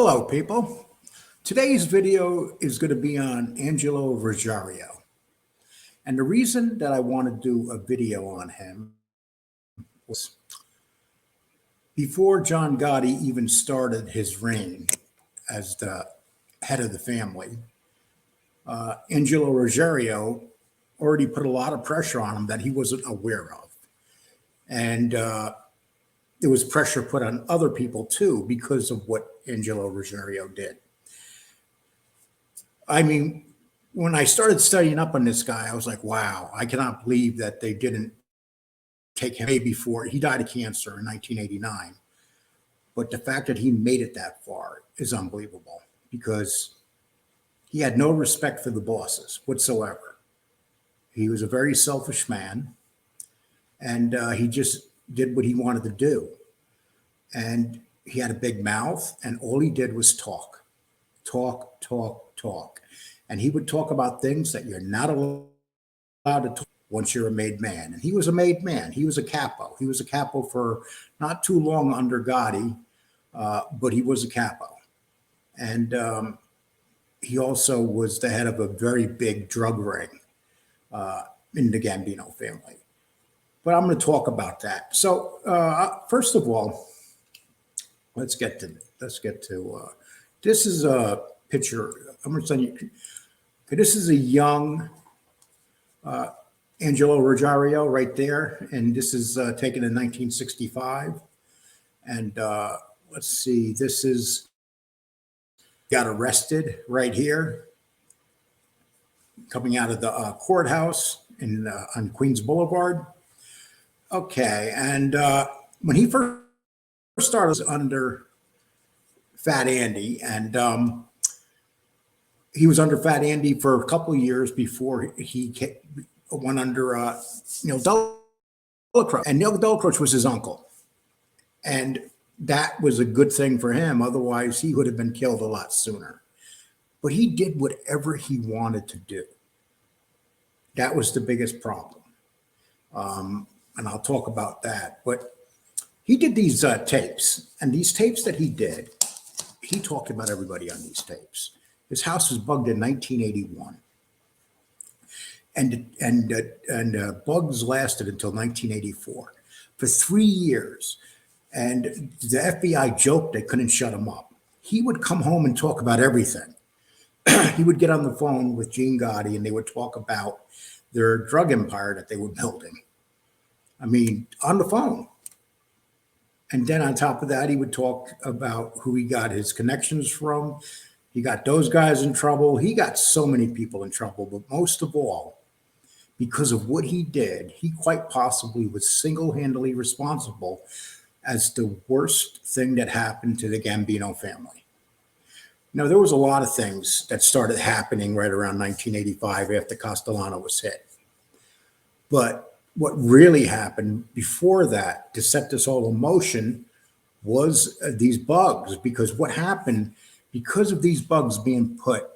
Hello, people. Today's video is going to be on Angelo Ruggiero. And the reason that I want to do a video on him was before John Gotti even started his reign as the head of the family, Angelo Ruggiero already put a lot of pressure on him that he wasn't aware of. And there was pressure put on other people too because of what Angelo Ruggiero did. I mean, when I started studying up on this guy, I was like, wow, I cannot believe that they didn't take him way before. He died of cancer in 1989. But the fact that he made it that far is unbelievable because he had no respect for the bosses whatsoever. He was a very selfish man, and he just did what he wanted to do. And he had a big mouth, and all he did was talk. And he would talk about things that you're not allowed to talk once you're a made man. And he was a made man. He was a capo. He was a capo for not too long under Gotti, but he was a capo. And he also was the head of a very big drug ring in the Gambino family. But I'm going to talk about that. So first of all, let's get to this is a picture. I'm going to send you. This is a young Angelo Ruggiero right there, and this is taken in 1965. And let's see, this is got arrested right here, coming out of the courthouse on Queens Boulevard. Okay, and when he first started under Fat Andy, and he was under Fat Andy for a couple of years before he went under Neil Delacroix. And Neil Delacroix was his uncle. And that was a good thing for him. Otherwise, he would have been killed a lot sooner. But he did whatever he wanted to do. That was the biggest problem. And I'll talk about that. But he did these tapes. And these tapes that he did, he talked about everybody on these tapes. His house was bugged in 1981. And bugs lasted until 1984 for 3 years. And the FBI joked they couldn't shut him up. He would come home and talk about everything. He would get on the phone with Gene Gotti and they would talk about their drug empire that they were building. I mean, on the phone. And then on top of that, he would talk about who he got his connections from. He got those guys in trouble. He got so many people in trouble, but most of all, because of what he did, he quite possibly was single-handedly responsible as the worst thing that happened to the Gambino family. Now, there was a lot of things that started happening right around 1985 after Castellano was hit. But what really happened before that to set this all in motion was these bugs, because what happened because of these bugs being put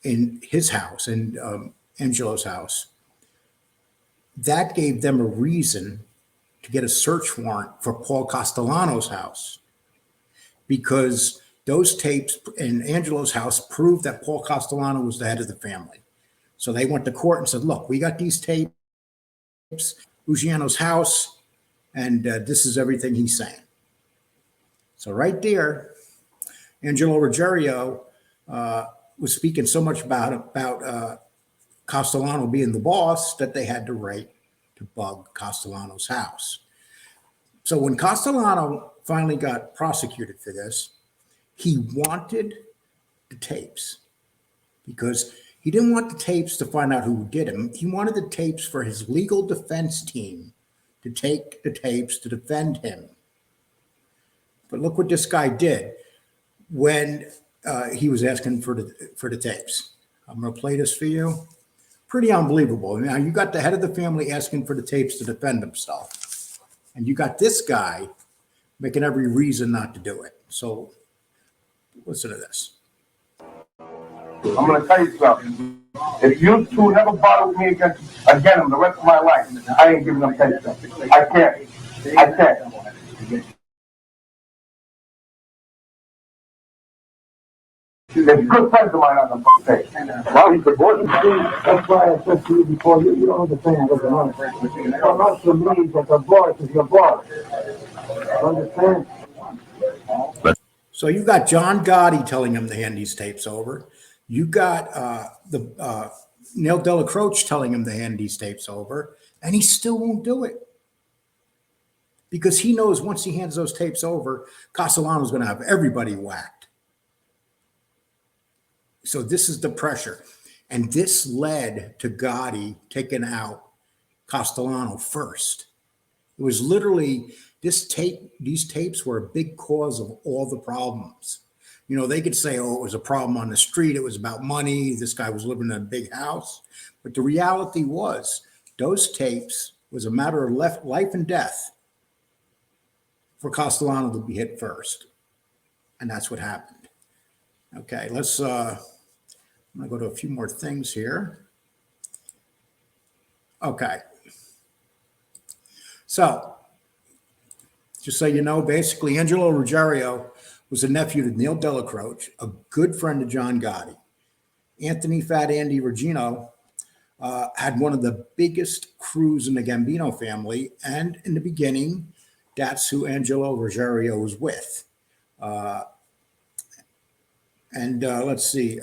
in his house and Angelo's house, that gave them a reason to get a search warrant for Paul Castellano's house, because those tapes in Angelo's house proved that Paul Castellano was the head of the family. So they went to court and said, look, we got these tapes, Ruggiano's house, and this is everything he's saying. So right there, Angelo Ruggiero was speaking so much about Castellano being the boss that they had the right to bug Castellano's house. So when Castellano finally got prosecuted for this, he wanted the tapes because he didn't want the tapes to find out who did them. He wanted the tapes for his legal defense team to take the tapes to defend him. But look what this guy did when he was asking for the tapes. I'm going to play this for you. Pretty unbelievable. Now, you got the head of the family asking for the tapes to defend himself. And you got this guy making every reason not to do it. So listen to this. I'm going to tell you something. If you two never bother with me again in the rest of my life, I ain't giving them tapes. I can't. I can't. There's good friends of mine on the page. Well, he's divorced. That's why I said to you before, you don't understand what the money. So much to me that the boss is your boss. Understand? So you got John Gotti telling him to hand these tapes over. You got Neil Delacroce telling him to hand these tapes over, and he still won't do it. Because he knows once he hands those tapes over, Castellano's going to have everybody whacked. So this is the pressure. And this led to Gotti taking out Castellano first. It was literally these tapes were a big cause of all the problems. You know, they could say, oh, it was a problem on the street. It was about money. This guy was living in a big house. But the reality was those tapes was a matter of life and death for Castellano to be hit first. And that's what happened. Okay, let's, I'm gonna go to a few more things here. Okay. So, just so you know, basically Angelo Ruggiero was a nephew to Neil Delacroce, a good friend of John Gotti. Anthony Fat Andy Ruggiero had one of the biggest crews in the Gambino family, and in the beginning, that's who Angelo Ruggiero was with. Let's see.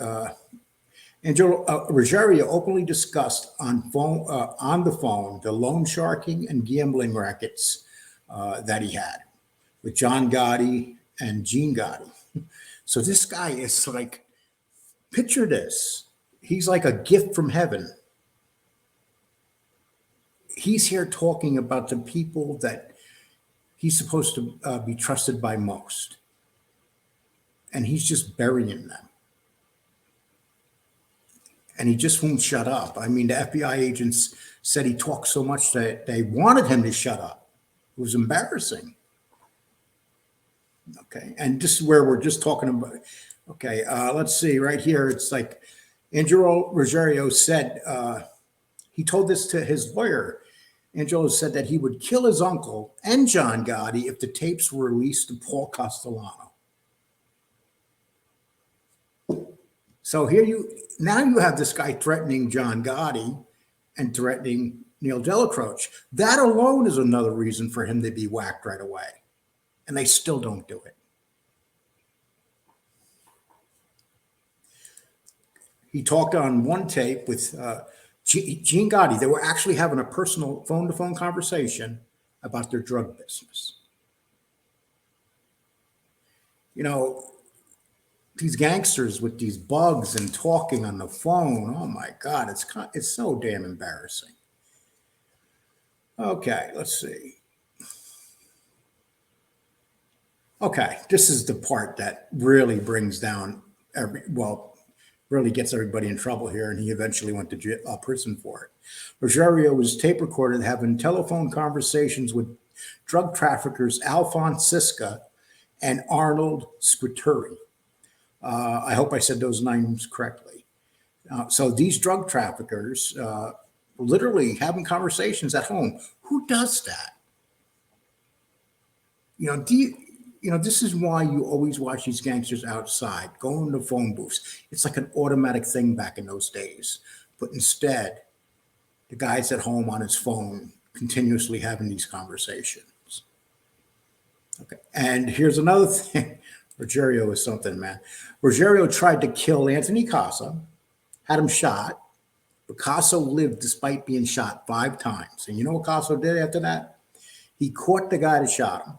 Angelo Ruggiero openly discussed on the phone the loan sharking and gambling rackets that he had with John Gotti and Gene Gotti. So this guy is like, picture this. He's like a gift from heaven. He's here talking about the people that he's supposed to be trusted by most. And he's just burying them. And he just won't shut up. I mean, the FBI agents said he talked so much that they wanted him to shut up. It was embarrassing. Okay, and this is where we're just talking about. Okay, let's see right here. It's like Angelo Ruggiero said, he told this to his lawyer. Angelo said that he would kill his uncle and John Gotti if the tapes were released to Paul Castellano. So now you have this guy threatening John Gotti and threatening Neil Delacroce. That alone is another reason for him to be whacked right away. And they still don't do it. He talked on one tape with Gene Gotti. They were actually having a personal phone-to-phone conversation about their drug business. You know, these gangsters with these bugs and talking on the phone. Oh my God, it's so damn embarrassing. Okay, let's see. Okay, this is the part that really brings down really gets everybody in trouble here, and he eventually went to prison for it. Ruggiero was tape recorded having telephone conversations with drug traffickers Alphonse Siska and Arnold Squituri. I hope I said those names correctly. So these drug traffickers literally having conversations at home. Who does that? This is why you always watch these gangsters outside, going to phone booths. It's like an automatic thing back in those days. But instead, the guy's at home on his phone, continuously having these conversations. Okay, and here's another thing. Ruggiero is something, man. Ruggiero tried to kill Anthony Casa, had him shot, but Casa lived despite being shot 5 times. And you know what Casa did after that? He caught the guy that shot him,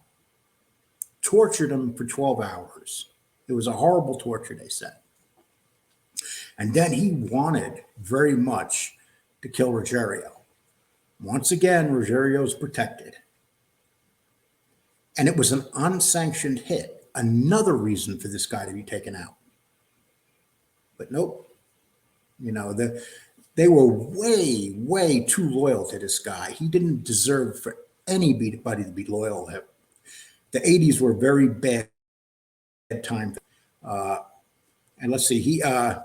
tortured him for 12 hours. It was a horrible torture, they said. And then he wanted very much to kill Ruggiero. Once again, Ruggiero's protected. And it was an unsanctioned hit. Another reason for this guy to be taken out. But nope. They were way, way too loyal to this guy. He didn't deserve for anybody to be loyal to him. The 80s were a very bad time. And let's see, him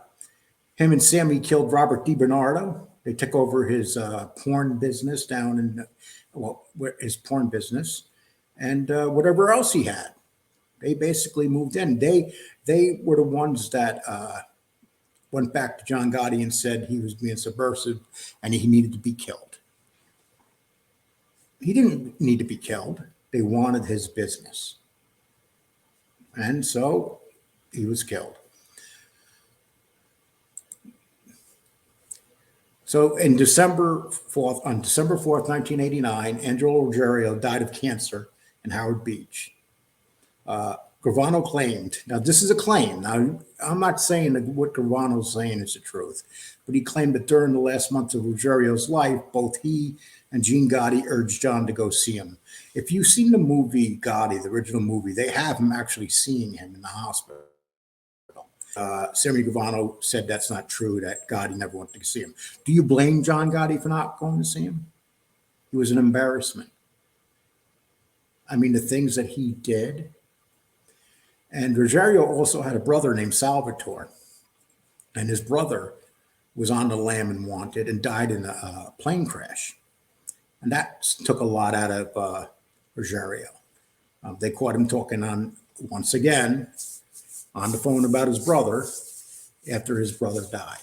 and Sammy killed Robert DiBernardo. They took over his porn business his porn business and whatever else he had. They basically moved in. They were the ones that went back to John Gotti and said he was being subversive and he needed to be killed. He didn't need to be killed. They wanted his business. And so he was killed. So on December 4th, 1989, Angelo Ruggiero died of cancer in Howard Beach. Gravano claimed, now this is a claim. Now, I'm not saying that what Gravano's saying is the truth, but he claimed that during the last months of Ruggiero's life, both he and Gene Gotti urged John to go see him. If you've seen the movie Gotti, the original movie, they have him actually seeing him in the hospital. Sammy Gravano said that's not true, that Gotti never went to see him. Do you blame John Gotti for not going to see him? He was an embarrassment. I mean, the things that he did. And Ruggiero also had a brother named Salvatore. And his brother was on the lam and wanted and died in a plane crash. And that took a lot out of Ruggiero. They caught him talking once again, on the phone about his brother after his brother died.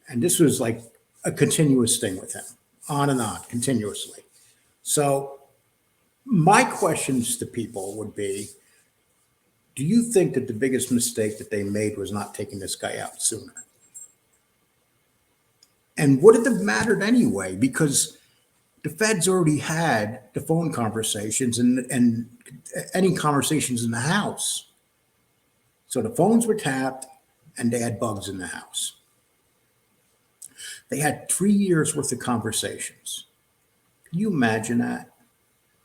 And this was like a continuous thing with him, on and on, continuously. So my questions to people would be, do you think that the biggest mistake that they made was not taking this guy out sooner? And would it have mattered anyway? Because the feds already had the phone conversations and any conversations in the house. So the phones were tapped and they had bugs in the house. They had 3 years worth of conversations. Can you imagine that?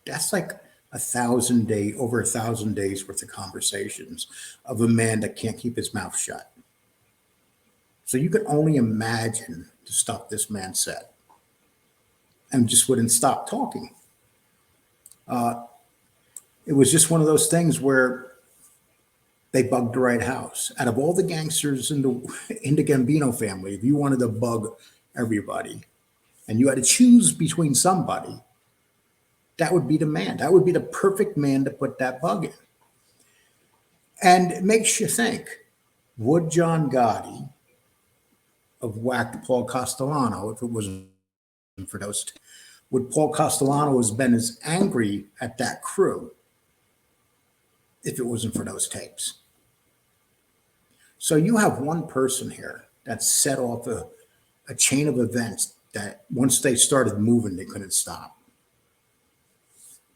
That's like over 1,000 days worth of conversations of a man that can't keep his mouth shut. So you can only imagine the stuff this man said and just wouldn't stop talking. It was just one of those things where they bugged the right house. Out of all the gangsters in the Gambino family, if you wanted to bug everybody and you had to choose between somebody, that would be the man. That would be the perfect man to put that bug in. And it makes you think, would John Gotti have whacked Paul Castellano if it wasn't for those two? Would Paul Castellano have been as angry at that crew if it wasn't for those tapes? So you have one person here that set off a chain of events that once they started moving, they couldn't stop.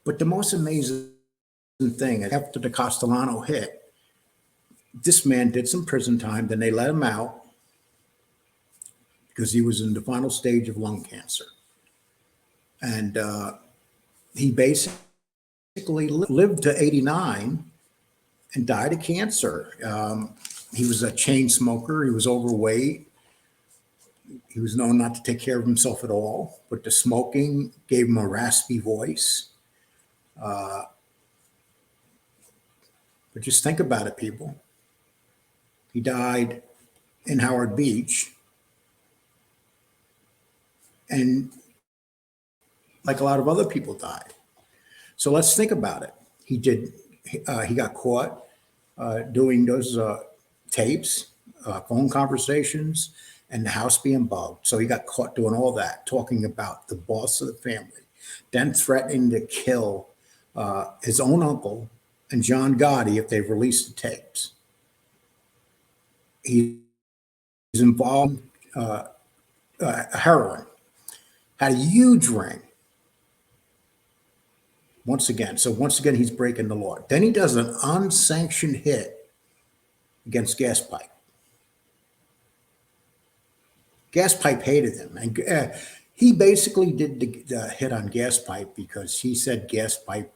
But the most amazing thing, after the Castellano hit, this man did some prison time, then they let him out because he was in the final stage of lung cancer. And he basically lived to 89 and died of cancer. He was a chain smoker. He was overweight. He was known not to take care of himself at all, but the smoking gave him a raspy voice. But just think about it, people. He died in Howard Beach. And like a lot of other people died. So let's think about it. He got caught doing those tapes, phone conversations, and the house being bugged. So he got caught doing all that, talking about the boss of the family, then threatening to kill his own uncle and John Gotti if they released the tapes. He's involved in heroin, had a huge ring. Once again, he's breaking the law. Then he does an unsanctioned hit against Gas Pipe. Gas Pipe hated him. And he basically did the hit on Gas Pipe because he said Gas Pipe,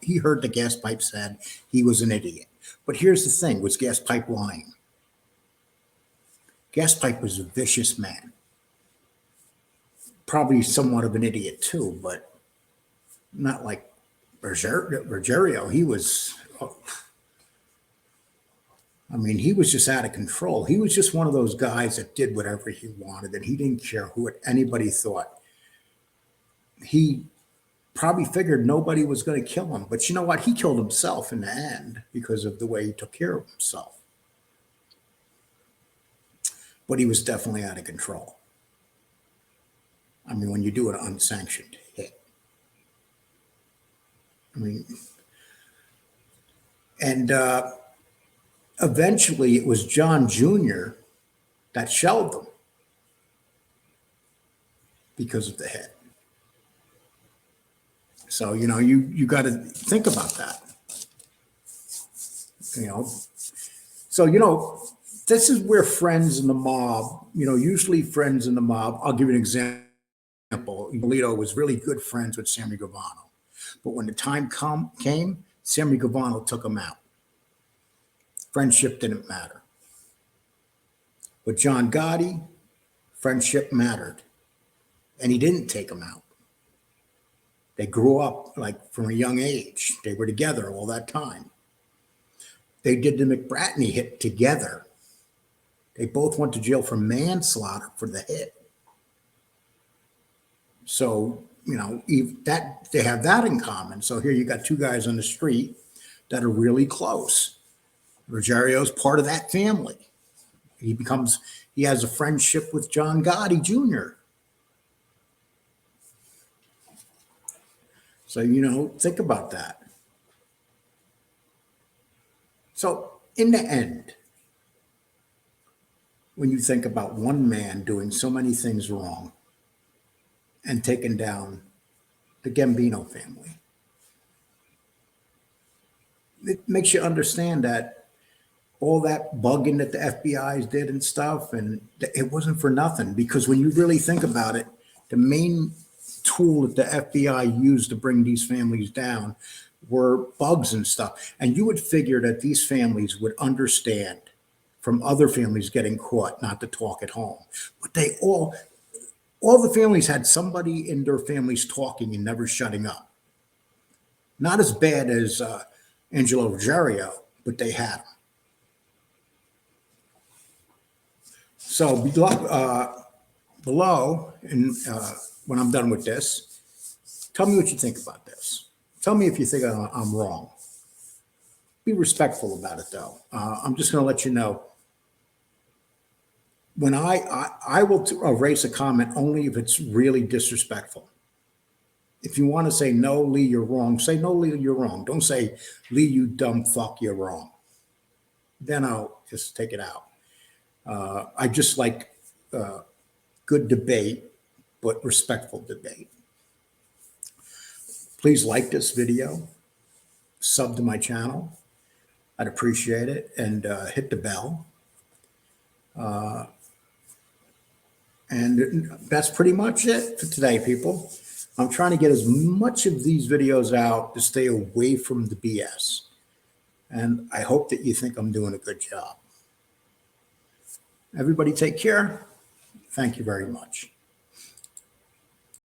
he heard the Gas Pipe said he was an idiot. But here's the thing, was Gas Pipe lying? Gas Pipe was a vicious man. Probably somewhat of an idiot too, but not like Ruggiero. He was, he was just out of control. He was just one of those guys that did whatever he wanted, and he didn't care what anybody thought. He probably figured nobody was going to kill him. But you know what? He killed himself in the end because of the way he took care of himself. But he was definitely out of control. I mean, when you do an unsanctioned hit. I mean, and eventually it was John Jr. that shelled them because of the hit. So, you know, you got to think about that. You know, so, you know, this is where friends in the mob, you know, usually friends in the mob, I'll give you an example. Polito was really good friends with Sammy Gravano. But when the time came, Sammy Gravano took him out. Friendship didn't matter. With John Gotti, friendship mattered. And he didn't take him out. They grew up like from a young age. They were together all that time. They did the McBratney hit together. They both went to jail for manslaughter for the hit. So, you know, that they have that in common. So here you got two guys on the street that are really close. Ruggiero part of that family. He has a friendship with John Gotti Jr. So, you know, think about that. So in the end, when you think about one man doing so many things wrong and taking down the Gambino family, it makes you understand that all that bugging that the FBI did and stuff, and it wasn't for nothing. Because when you really think about it, the main tool that the FBI used to bring these families down were bugs and stuff. And you would figure that these families would understand from other families getting caught not to talk at home. But they all the families had somebody in their families talking and never shutting up. Not as bad as Angelo Ruggiero, but they had them. So below, and when I'm done with this, tell me what you think about this. Tell me if you think I'm wrong. Be respectful about it, though. I'm just going to let you know. When I will erase a comment only if it's really disrespectful. If you want to say, no, Lee, you're wrong, say, no, Lee, you're wrong. Don't say, Lee, you dumb fuck, you're wrong. Then I'll just take it out. I just like good debate, but respectful debate. Please like this video, sub to my channel. I'd appreciate it. And hit the bell. And that's pretty much it for today, people. I'm trying to get as much of these videos out to stay away from the BS. And I hope that you think I'm doing a good job. Everybody take care. Thank you very much.